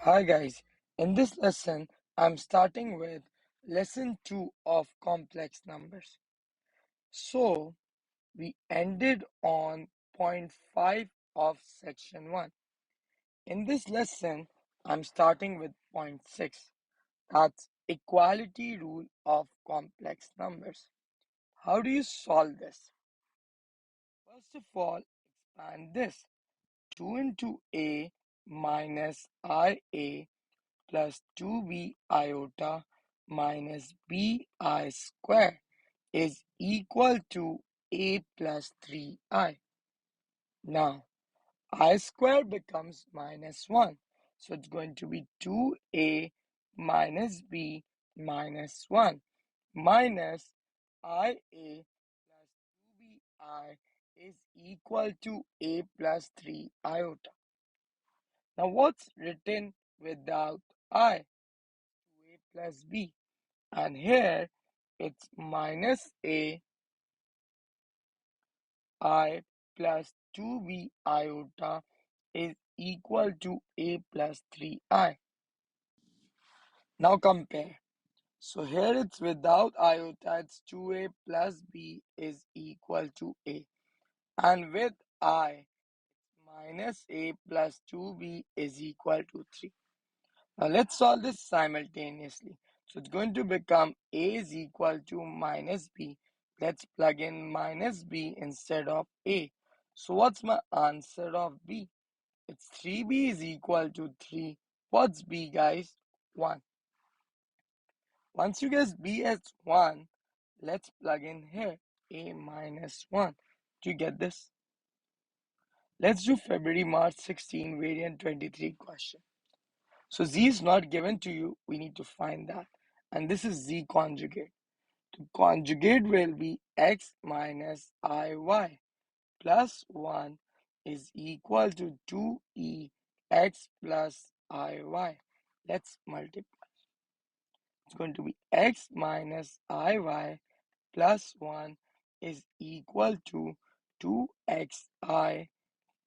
Hi guys, in this lesson I'm starting with lesson 2 of complex numbers. So we ended on point 5 of section 1. In this lesson I'm starting with point 6, that's equality rule of complex numbers. How do you solve this? First of all, expand this. 2 into a minus ia plus 2b iota minus bi square is equal to a plus 3i. Now, I square becomes minus 1. So it's going to be 2a minus b minus 1 minus ia plus 2bi is equal to a plus 3 iota. Now, what's written without I? 2a plus b. And here it's minus a I plus 2b iota is equal to a plus 3i. Now compare. So here it's without iota, it's 2a plus b is equal to a. And with I, minus a plus 2b is equal to 3. Now let's solve this simultaneously. So it's going to become a is equal to minus b. Let's plug in minus b instead of a. So what's my answer of b? It's 3b is equal to 3. What's b, guys? 1. Once you guess b as 1, let's plug in here a minus 1. Do you get this? Let's do February, March 16, variant 23 question. So z is not given to you, we need to find that. And this is z conjugate. The conjugate will be x minus iy plus 1 is equal to 2e x plus iy. Let's multiply. It's going to be x minus iy plus 1 is equal to 2xi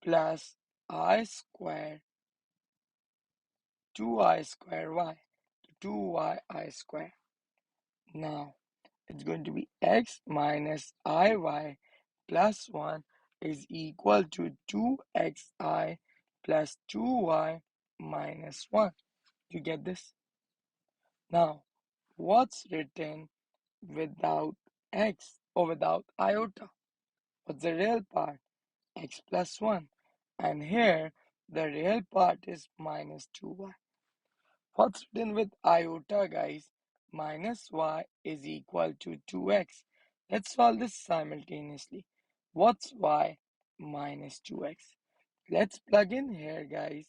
plus I square 2i square y, 2yi square. Now it's going to be x minus iy plus 1 is equal to 2xi plus 2y minus 1. You get this? Now, what's written without x or without iota? What's the real part? X plus 1. And here, the real part is minus 2y. What's written with iota, guys? Minus y is equal to 2x. Let's solve this simultaneously. What's y? Minus 2x. Let's plug in here, guys.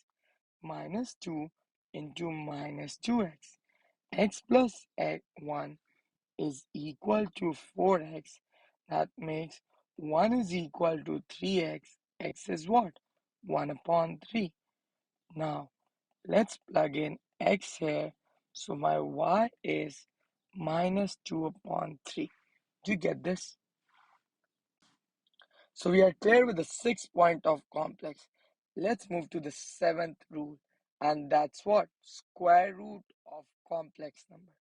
Minus 2 into minus 2x. X plus 1 is equal to 4x. That makes 1 is equal to 3x. X is what? 1 upon 3. Now, let's plug in x here. So my y is minus 2 upon 3. Do you get this? So we are clear with the 6th point of complex. Let's move to the 7th rule. And that's what? Square root of complex number.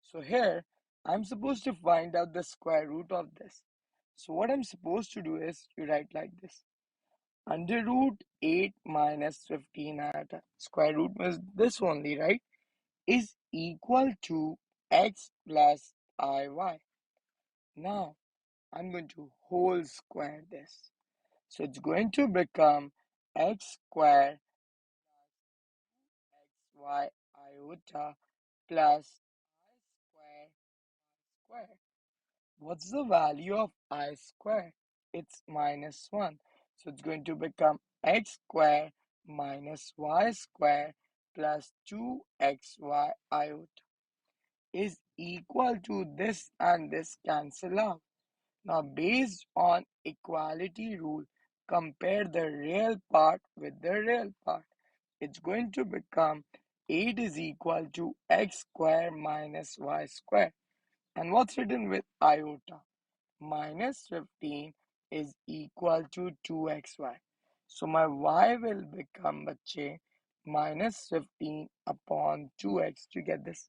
So here, I'm supposed to find out the square root of this. So what I'm supposed to do is, you write like this. Under root 8 minus 15 iota. Square root was this only, right? Is equal to x plus iy. Now, I'm going to whole square this. So it's going to become x square xy iota plus I square square. What's the value of I square? It's minus 1. So it's going to become x square minus y square plus 2xy iota. is equal to this and this cancel out. Now, based on equality rule, compare the real part with the real part. It's going to become 8 is equal to x square minus y square. And what's written with iota? Minus 15 is equal to 2xy. So my y will become बच्चे minus 15 upon 2x to get this.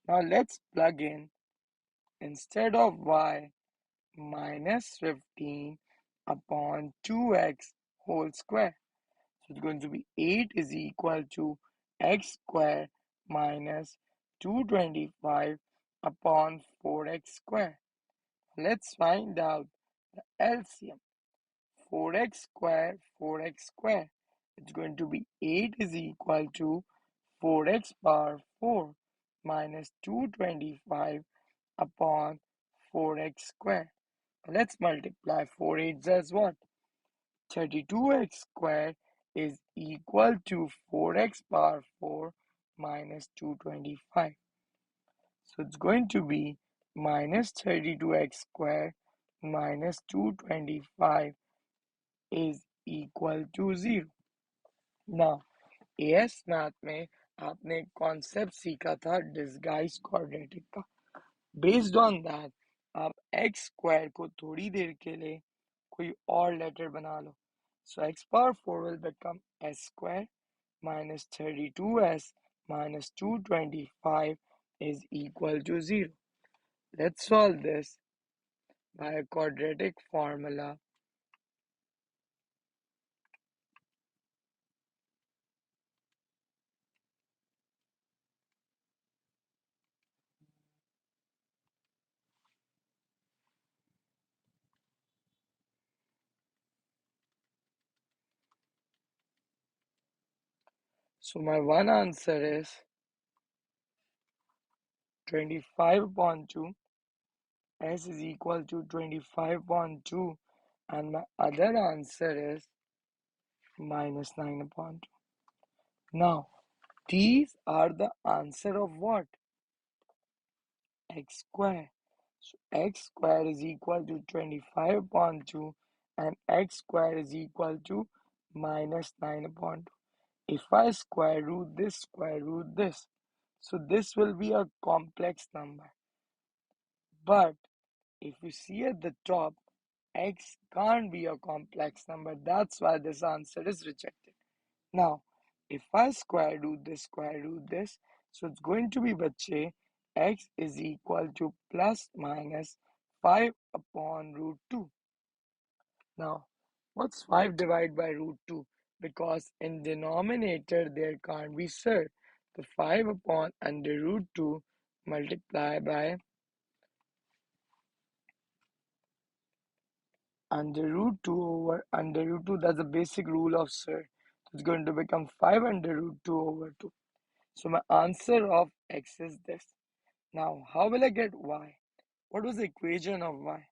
Now let's plug in instead of y minus 15 upon 2x whole square. So it's going to be 8 is equal to x square minus 225 upon 4x square. Let's find out the LCM. 4x square, 4x square. It's going to be 8 is equal to 4x power 4 minus 225 upon 4x square. Let's multiply 4 eights as what? 32x square is equal to 4x power 4 minus 225. So it's going to be minus 32x square minus 225 is equal to 0. Now, as math में आपने एक concept सीखा था disguise quadratic का. Based on that आप x square को थोड़ी देर के लिए कोई और लेटर बना लो. So x power 4 will become s square minus 32s minus 225 is equal to 0. Let's solve this by a quadratic formula. So my one answer is 25 upon 2. S is equal to 25 upon 2. And my other answer is minus 9 upon 2. Now, these are the answer of what? X square. So x square is equal to 25 upon 2 and x square is equal to minus 9 upon 2. If I square root this, square root this, so this will be a complex number. But if you see at the top, x can't be a complex number. That's why this answer is rejected. Now, if I square root this, so it's going to be बच्चे x is equal to plus minus 5 upon root 2. Now, what's 5 divided by root 2? Because in denominator there can't be sir. The 5 upon under root 2 multiply by under root 2 over under root 2. That's the basic rule of sir. So it's going to become 5 under root 2 over 2. So my answer of x is this. Now, how will I get y? What was the equation of y?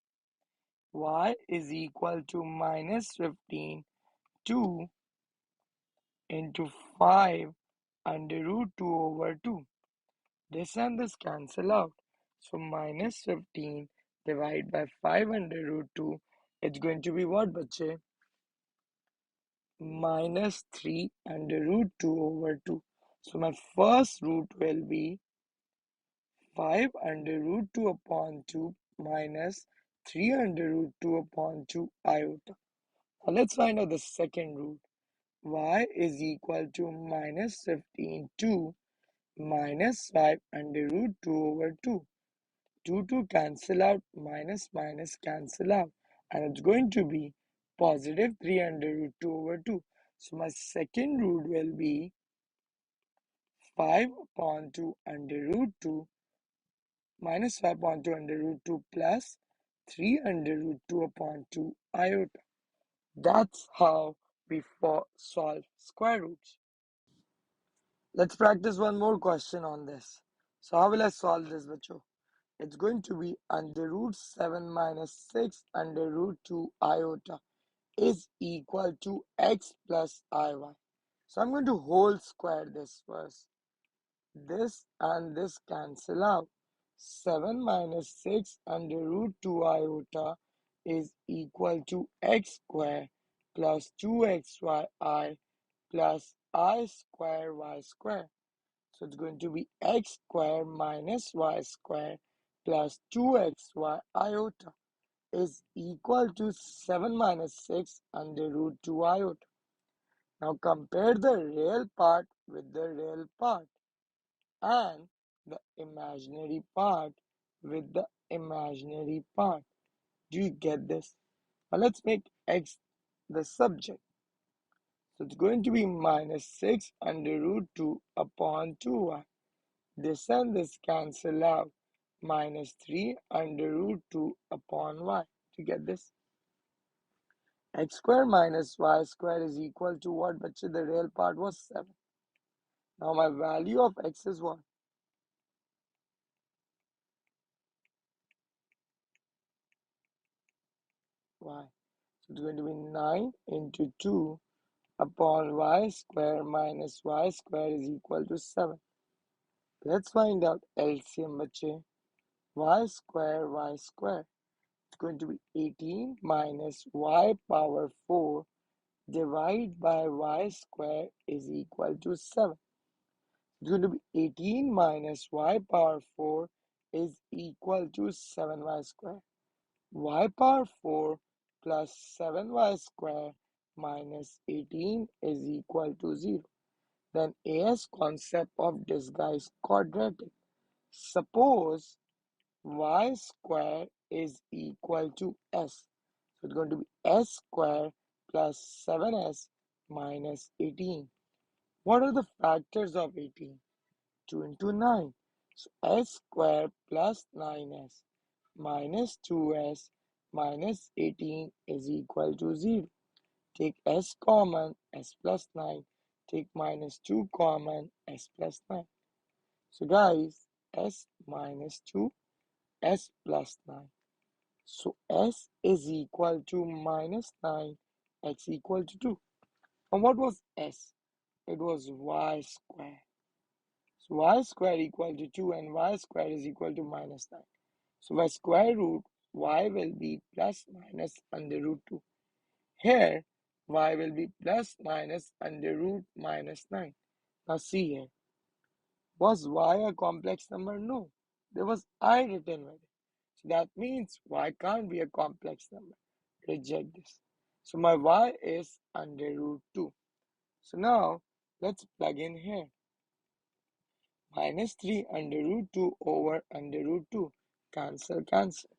Y is equal to minus 15 2 into 5 under root 2 over 2. This and this cancel out. So minus 15 divided by 5 under root 2. It's going to be what, bache? Minus 3 under root 2 over 2. So my first root will be 5 under root 2 upon 2 minus 3 under root 2 upon 2 iota. Now let's find out the second root. Y is equal to minus 15 2 minus 5 under root 2 over 2. 2 cancel out, minus minus cancel out. And it's going to be positive 3 under root 2 over 2. So my second root will be 5 upon 2 under root 2 minus 5 upon 2 under root 2 plus 3 under root 2 upon 2 iota. That's how we solve square roots. Let's practice one more question on this. So how will I solve this, bacho? It's going to be under root 7 minus 6 under root 2 iota is equal to x plus iy. So I'm going to whole square this first. This and this cancel out. 7 minus 6 under root 2 iota is equal to x square plus 2xyi plus I square y square. So it's going to be x square minus y square plus 2xy iota is equal to 7 minus 6 under root 2 iota. Now compare the real part with the real part and the imaginary part with the imaginary part. Do you get this? Now let's make x the subject. So it's going to be minus 6 under root 2 upon 2y. This and this cancel out. Minus 3 under root 2 upon y. Do you get this? X square minus y square is equal to what? But the real part was 7. Now my value of x is what? Y. So it's going to be 9 into 2 upon y square minus y square is equal to 7. Let's find out LCM bache. Y square it's going to be 18 minus y power 4 divided by y square is equal to 7. It's going to be 18 minus y power 4 is equal to 7y square. Y power 4 plus 7y square minus 18 is equal to 0. Then AS concept of disguise quadratic. Suppose y square is equal to s. So it's going to be s square plus 7s minus 18. What are the factors of 18? 2 into 9. So s square plus 9s minus 2s minus 18 is equal to 0. Take s common, s plus 9. Take minus 2 common, s plus 9. So guys, s minus 2, s plus 9. So s is equal to minus 9, x equal to 2. And what was s? It was y square. So y square equal to 2 and y square is equal to minus 9. So by square root, y will be plus minus under root 2. Here, y will be plus minus under root minus 9. Now see here. Was y a complex number? No. There was I written with it. So that means y can't be a complex number. Reject this. So my y is under root 2. So now let's plug in here. Minus 3 under root 2 over under root 2. Cancel, cancel.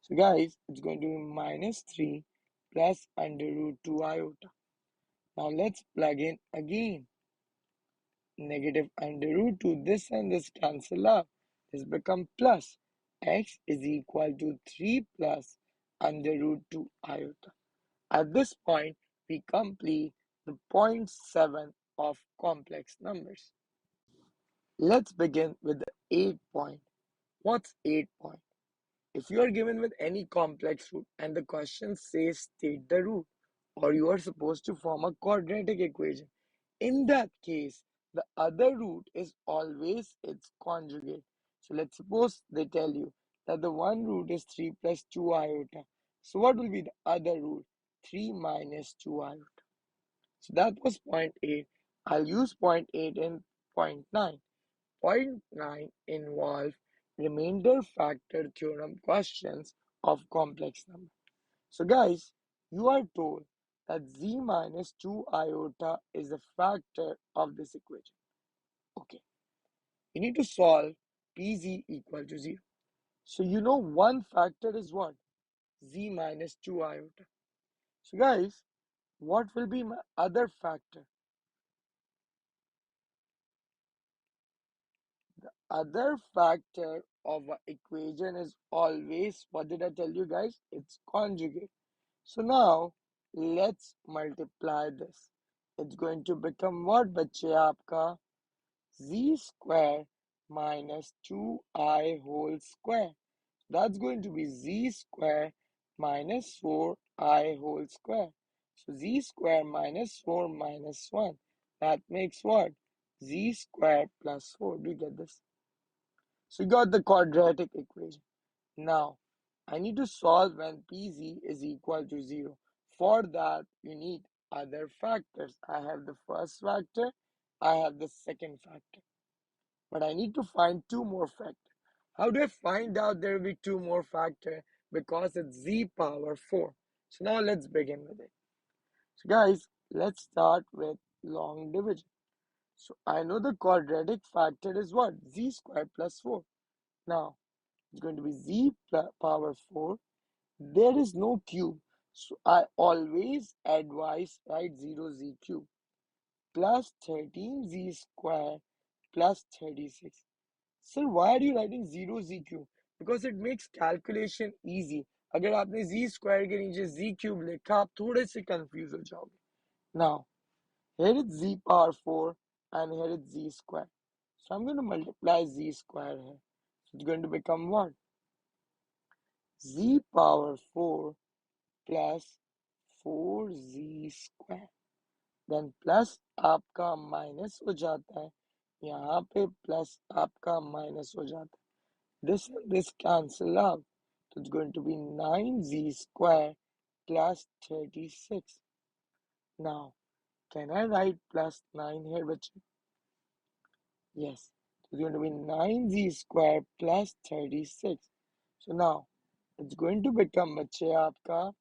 So guys, it's going to be minus 3 plus under root 2 iota. Now let's plug in again. Negative under root 2, this and this cancel out. This become plus. X is equal to 3 plus under root 2 iota. At this point, we complete the point 7 of complex numbers. Let's begin with the 8 point. What's 8 point? If you are given with any complex root and the question says state the root, or you are supposed to form a quadratic equation, in that case, the other root is always its conjugate. So let's suppose they tell you that the one root is 3 plus 2 iota. So what will be the other root? 3 minus 2 iota. So that was point 8. I'll use point 8 in point 9. Point 9 involve remainder factor theorem questions of complex number. So guys, you are told that z minus 2 iota is a factor of this equation. Okay, you need to solve pz equal to 0. So you know one factor is what? Z minus 2 iota. So guys, what will be my other factor? Other factor of an equation is always, what did I tell you guys? It's conjugate. So now let's multiply this. It's going to become what बच्चे आपका? Z square minus 2i whole square. That's going to be z square minus 4i whole square. So z square minus 4 minus 1. That makes what? z squared plus 4. Do you get this? So you got the quadratic equation. Now, I need to solve when pz is equal to 0. For that, you need other factors. I have the first factor, I have the second factor. But I need to find two more factors. How do I find out there will be two more factors? Because it's z power 4. So now let's begin with it. So guys, let's start with long division. So I know the quadratic factor is what? Z squared plus 4. Now, it's going to be z power 4. There is no cube. So I always advise write 0z cube plus 13z square plus 36. Sir, why are you writing 0z cube? Because it makes calculation easy. अगर आपने z square के नीचे z cube लिखा आप थोड़े से confuse हो जाओगे. Now, here is z power 4 and here is z square. So I'm going to multiply z square here. So it's going to become what? Z power 4 plus 4z square. Then plus आपका minus हो जाता है, यहाँ पे plus आपका minus हो जाता है. This cancel out. So it's going to be 9z square plus 36. Now, can I write plus 9 here, bachche? Yes. So it's going to be 9z square plus 36. So now, it's going to become, बच्चे आपका,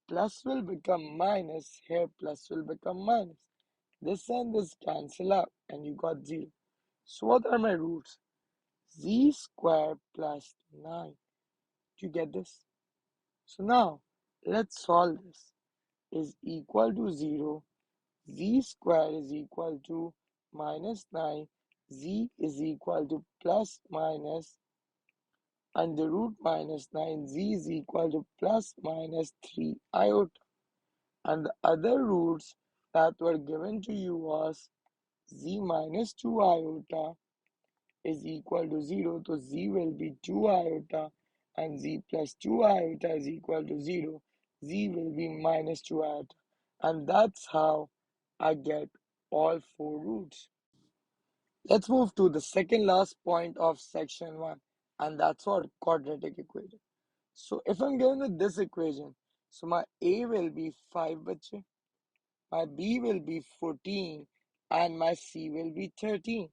plus will become minus, here plus will become minus. This and this cancel out and you got 0. So what are my roots? Z square plus 9. Do you get this? So now, let's solve this. Is equal to 0. Z square is equal to minus 9. Z is equal to plus minus under root minus 9. Z is equal to plus minus 3 iota. And the other roots that were given to you was z minus 2 iota is equal to 0. So z will be 2 iota and z plus 2 iota is equal to 0. Z will be minus 2 iota. And that's how I get all four roots. Let's move to the second last point of section 1, and that's for quadratic equation. So if I'm given with this equation, so my A will be 5 bache, my B will be 14 and my C will be 13.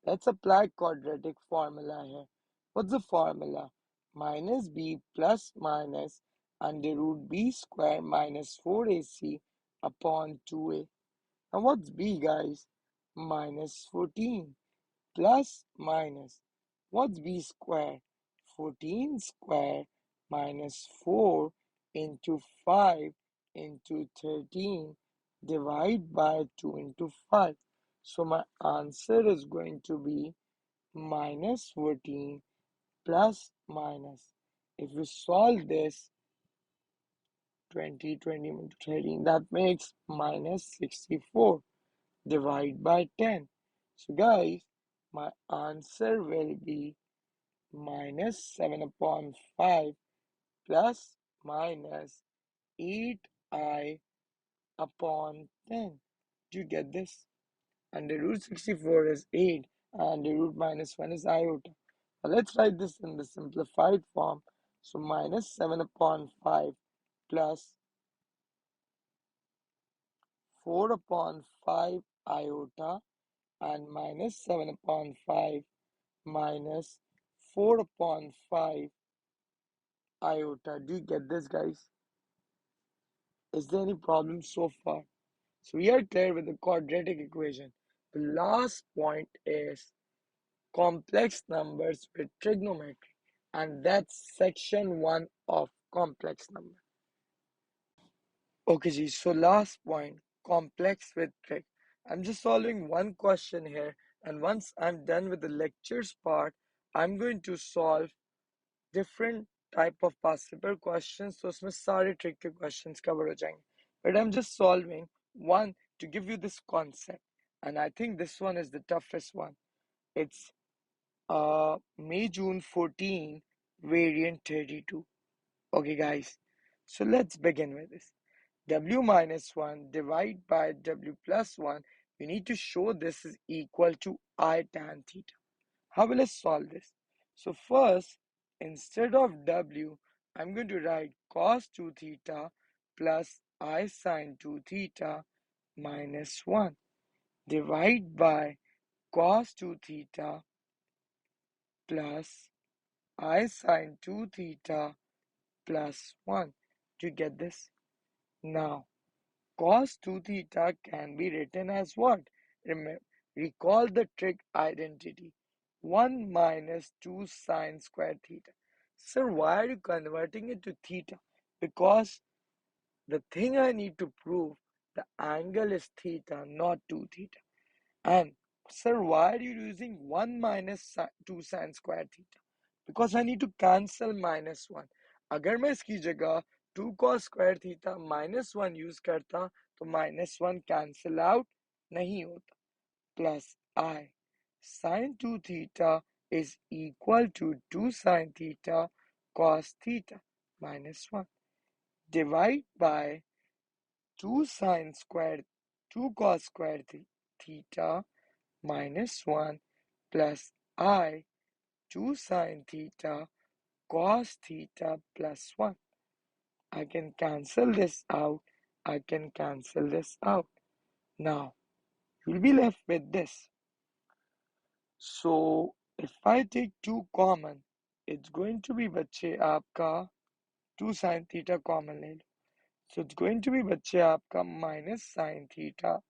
Let's apply quadratic formula here. What's the formula? Minus B plus minus under root B square minus 4AC upon 2A. Now what's B, guys? Minus 14 plus minus. What's B square? 14 square minus 4 into 5 into 13 divide by 2 into 5. So my answer is going to be minus 14 plus minus. If we solve this, 20 into 13, that makes minus 64 divide by 10. So guys, my answer will be minus 7 upon 5 plus minus 8i upon 10. Do you get this? Under root 64 is 8 and under root minus 1 is iota. Now let's write this in the simplified form. So minus 7 upon 5 plus 4 upon 5 iota and minus 7 upon 5 minus 4 upon 5 iota. Do you get this, guys? Is there any problem so far? So we are clear with the quadratic equation. The last point is complex numbers with trigonometry, and that's section 1 of complex number. Okay, ji, so last point, complex with trig. I'm just solving one question here, and once I'm done with the lectures part, I'm going to solve different type of past paper questions. So उसमें सारे trick के questions cover हो जाएंगे. But I'm just solving one to give you this concept, and I think this one is the toughest one. It's May June 14 variant 32. Okay, guys. So let's begin with this. W minus 1 divided by W plus 1 you need to show this is equal to I tan theta. How will I solve this? So first, instead of W, I'm going to write cos 2 theta plus I sin 2 theta minus 1. Divide by cos 2 theta plus I sin 2 theta plus 1. Do you get this? Now, cos 2 theta can be written as what? Remember, recall the trig identity. 1 minus 2 sine square theta. Sir, why are you converting it to theta? Because the thing I need to prove, the angle is theta, not 2 theta. And sir, why are you using 1 minus 2 sine square theta? Because I need to cancel minus 1. अगर मैं इसकी जगह 2 cos square theta minus 1 use करता तो minus 1 cancel out नहीं होता. Plus I sin 2 theta is equal to 2 sin theta cos theta minus 1. Divide by 2 sin square 2 cos square theta minus 1 plus I 2 sin theta cos theta plus 1. I can cancel this out. I can cancel this out. Now, you'll be left with this. So, if I take 2 common, it's going to be बच्चे आपका 2 sin theta common ले लो. So, it's going to be बच्चे आपका minus sin theta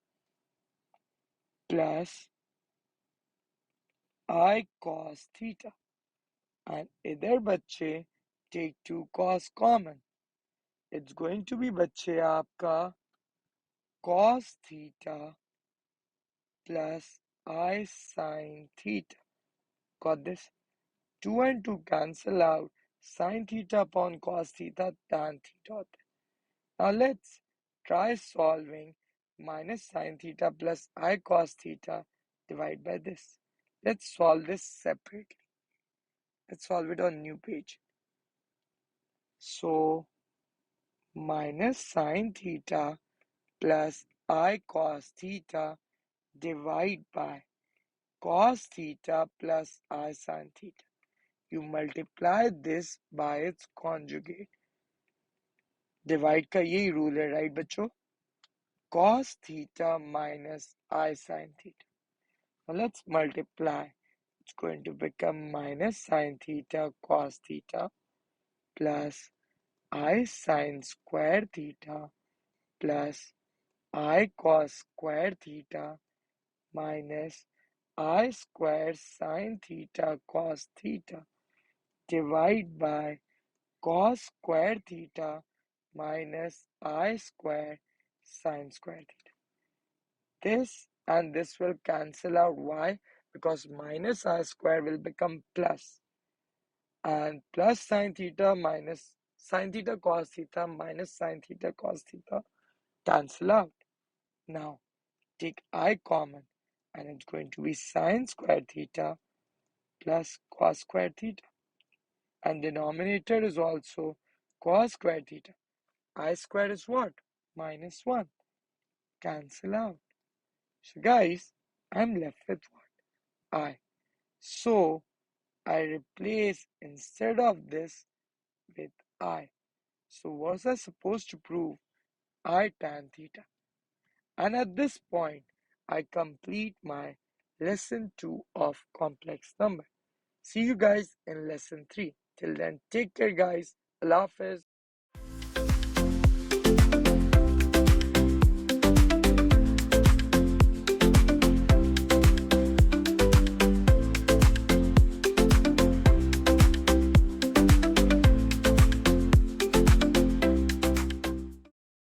plus I cos theta. And इधर बच्चे take 2 cos common. It's going to be बच्चे आपका cos theta plus I sin theta. Got this? 2 and 2 cancel out. Sin theta upon cos theta tan theta. Now let's try solving minus sin theta plus I cos theta divided by this. Let's solve this separately. Let's solve it on new page. So minus sin theta plus I cos theta divide by cos theta plus I sin theta. You multiply this by its conjugate. Divide का यही rule है, right बच्चों? Cos theta minus I sin theta. Now let's multiply. It's going to become minus sin theta cos theta plus I sin square theta plus I cos square theta minus I square sin theta cos theta divide by cos square theta minus I square sin square theta. This and this will cancel out. Why? Because minus I square will become plus. And plus sin theta minus sin theta cos theta minus sin theta cos theta cancel out. Now take I common and it's going to be sin square theta plus cos square theta. And denominator is also cos square theta. I square is what? Minus 1. Cancel out. So guys, I'm left with what? I. So I replace instead of this with I. So was I supposed to prove I tan theta? And at this point, I complete my lesson 2 of complex number. See you guys in lesson 3. Till then, take care guys. Allah Hafiz.